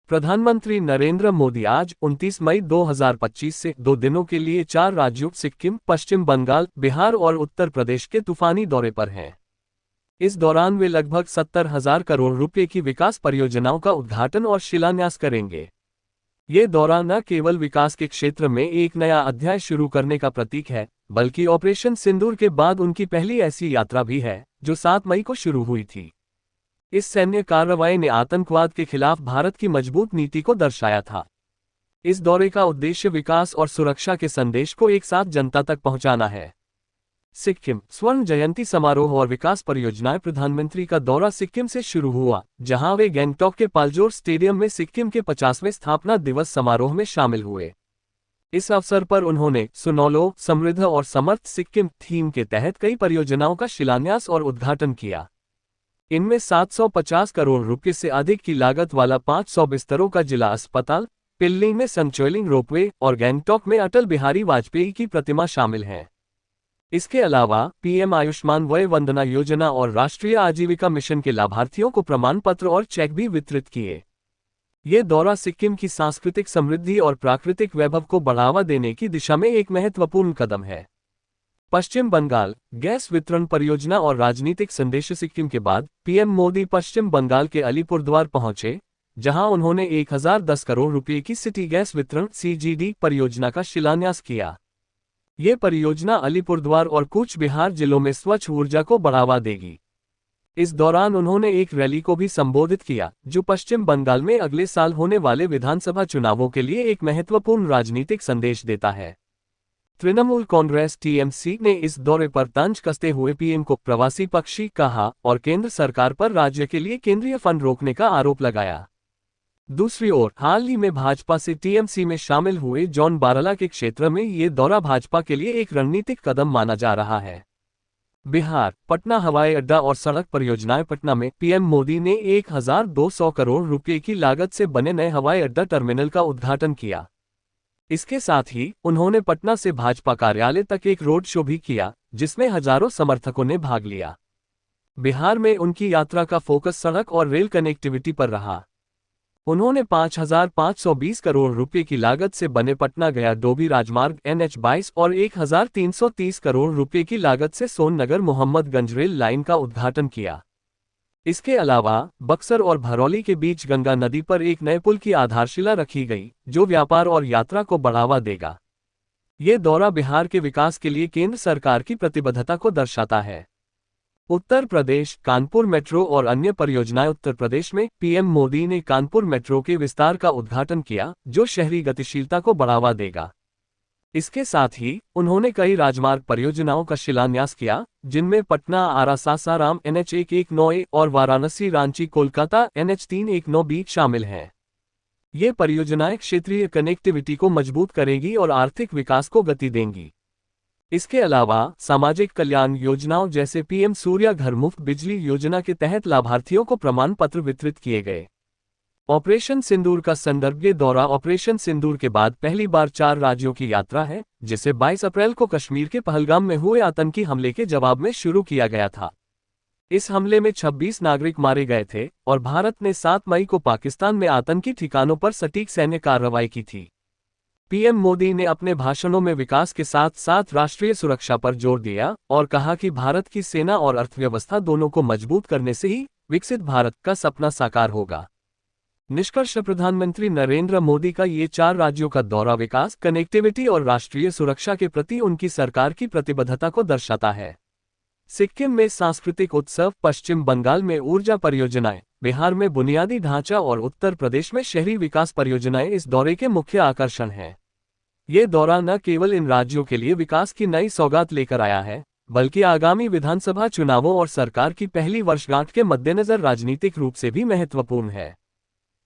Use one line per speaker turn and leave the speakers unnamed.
प्रधानमंत्री नरेंद्र मोदी आज 29 मई 2025 से 2 दिनों के लिए 4 राज्यों सिक्किम, पश्चिम बंगाल, बिहार और उत्तर प्रदेश के तूफानी दौरे पर हैं। इस दौरान वे लगभग 70,000 करोड़ रुपए की विकास परियोजनाओं का उद्घाटन और शिलान्यास करेंगे। ये दौरा न केवल विकास के क्षेत्र में एक नया अध्याय शुरू करने का प्रतीक है, बल्कि ऑपरेशन सिंदूर के बाद उनकी पहली ऐसी यात्रा भी है, जो 7 मई को शुरू हुई थी। इस सैन्य कार्रवाई ने आतंकवाद के खिलाफ भारत की मजबूत नीति को दर्शाया था। इस दौरे का उद्देश्य विकास और सुरक्षा के संदेश को एक साथ जनता तक पहुंचाना है। सिक्किम स्वर्ण जयंती समारोह और विकास परियोजनाएं। प्रधानमंत्री का दौरा सिक्किम से शुरू हुआ, जहां वे गैंगटॉक के पालजोर स्टेडियम में सिक्किम के 50वें स्थापना दिवस समारोह में शामिल हुए। इस अवसर पर उन्होंने सुनौलो, समृद्ध और समर्थ सिक्किम थीम के तहत कई परियोजनाओं का शिलान्यास और उद्घाटन किया। इनमें 750 करोड़ रुपए से अधिक की लागत वाला 500 बिस्तरों का जिला अस्पताल, पिल्ली में संचोलिंग रोपवे और गैंगटॉक में अटल बिहारी वाजपेयी की प्रतिमा शामिल हैं। इसके अलावा पीएम आयुष्मान वय वंदना योजना और राष्ट्रीय आजीविका मिशन के लाभार्थियों को प्रमाण पत्र और चेक भी वितरित किए। ये दौरा सिक्किम की सांस्कृतिक समृद्धि और प्राकृतिक वैभव को बढ़ावा देने की दिशा में एक महत्वपूर्ण कदम है। पश्चिम बंगाल गैस वितरण परियोजना और राजनीतिक संदेश। सिक्किम के बाद पीएम मोदी पश्चिम बंगाल के अलीपुरद्वार पहुंचे, जहां उन्होंने 1010 करोड़ रुपए की सिटी गैस वितरण (सीजीडी) परियोजना का शिलान्यास किया। ये परियोजना अलीपुरद्वार और कूच बिहार जिलों में स्वच्छ ऊर्जा को बढ़ावा देगी। इस दौरान उन्होंने एक रैली को भी संबोधित किया, जो पश्चिम बंगाल में अगले साल होने वाले विधानसभा चुनावों के लिए एक महत्वपूर्ण राजनीतिक संदेश देता है। तृणमूल कांग्रेस (टीएमसी) ने इस दौरे पर तंज कसते हुए पीएम को प्रवासी पक्षी कहा और केंद्र सरकार पर राज्य के लिए केंद्रीय फंड रोकने का आरोप लगाया। दूसरी ओर हाल ही में भाजपा से टीएमसी में शामिल हुए जॉन बारला के क्षेत्र में ये दौरा भाजपा के लिए एक रणनीतिक कदम माना जा रहा है। बिहार पटना हवाई अड्डा और सड़क परियोजनाएं। पटना में पीएम मोदी ने 1200 करोड़ रुपए की लागत से बने नए हवाई अड्डा टर्मिनल का उद्घाटन किया। इसके साथ ही उन्होंने पटना से भाजपा कार्यालय तक एक रोड शो भी किया, जिसमें हजारों समर्थकों ने भाग लिया। बिहार में उनकी यात्रा का फोकस सड़क और रेल कनेक्टिविटी पर रहा। उन्होंने 5,520 करोड़ रुपए की लागत से बने पटना गया डोभी राजमार्ग NH-22 और 1,330 करोड़ रुपए की लागत से सोननगर मोहम्मदगंज रेल लाइन का उद्घाटन किया। इसके अलावा बक्सर और भरौली के बीच गंगा नदी पर एक नए पुल की आधारशिला रखी गई, जो व्यापार और यात्रा को बढ़ावा देगा। ये दौरा बिहार के विकास के लिए केंद्र सरकार की प्रतिबद्धता को दर्शाता है। उत्तर प्रदेश कानपुर मेट्रो और अन्य परियोजनाएं। उत्तर प्रदेश में पीएम मोदी ने कानपुर मेट्रो के विस्तार का उद्घाटन किया, जो शहरी गतिशीलता को बढ़ावा देगा। इसके साथ ही उन्होंने कई राजमार्ग परियोजनाओं का शिलान्यास किया, जिनमें पटना आरा सासाराम NH-119 और वाराणसी रांची कोलकाता NH-319 शामिल हैं। ये परियोजनाएं क्षेत्रीय कनेक्टिविटी को मजबूत करेगी और आर्थिक विकास को गति देंगी। इसके अलावा सामाजिक कल्याण योजनाओं जैसे पीएम सूर्या घर मुफ्त बिजली योजना के तहत लाभार्थियों को प्रमाण पत्र वितरित किए गए। ऑपरेशन सिंदूर का संदर्भ। ये दौरा ऑपरेशन सिंदूर के बाद पहली बार 4 राज्यों की यात्रा है, जिसे 22 अप्रैल को कश्मीर के पहलगाम में हुए आतंकी हमले के जवाब में शुरू किया गया था। इस हमले में 26 नागरिक मारे गए थे और भारत ने 7 मई को पाकिस्तान में आतंकी ठिकानों पर सटीक सैन्य कार्रवाई की थी। पीएम मोदी ने अपने भाषणों में विकास के साथ साथ राष्ट्रीय सुरक्षा पर जोर दिया और कहा कि भारत की सेना और अर्थव्यवस्था दोनों को मजबूत करने से ही विकसित भारत का सपना साकार होगा। निष्कर्ष। प्रधानमंत्री नरेंद्र मोदी का ये 4 राज्यों का दौरा विकास, कनेक्टिविटी और राष्ट्रीय सुरक्षा के प्रति उनकी सरकार की प्रतिबद्धता को दर्शाता है। सिक्किम में सांस्कृतिक उत्सव, पश्चिम बंगाल में ऊर्जा परियोजनाएं, बिहार में बुनियादी ढांचा और उत्तर प्रदेश में शहरी विकास परियोजनाएं इस दौरे के मुख्य आकर्षण हैं। ये दौरा न केवल इन राज्यों के लिए विकास की नई सौगात लेकर आया है, बल्कि आगामी विधानसभा चुनावों और सरकार की पहली वर्षगांठ के मद्देनजर राजनीतिक रूप से भी महत्वपूर्ण है।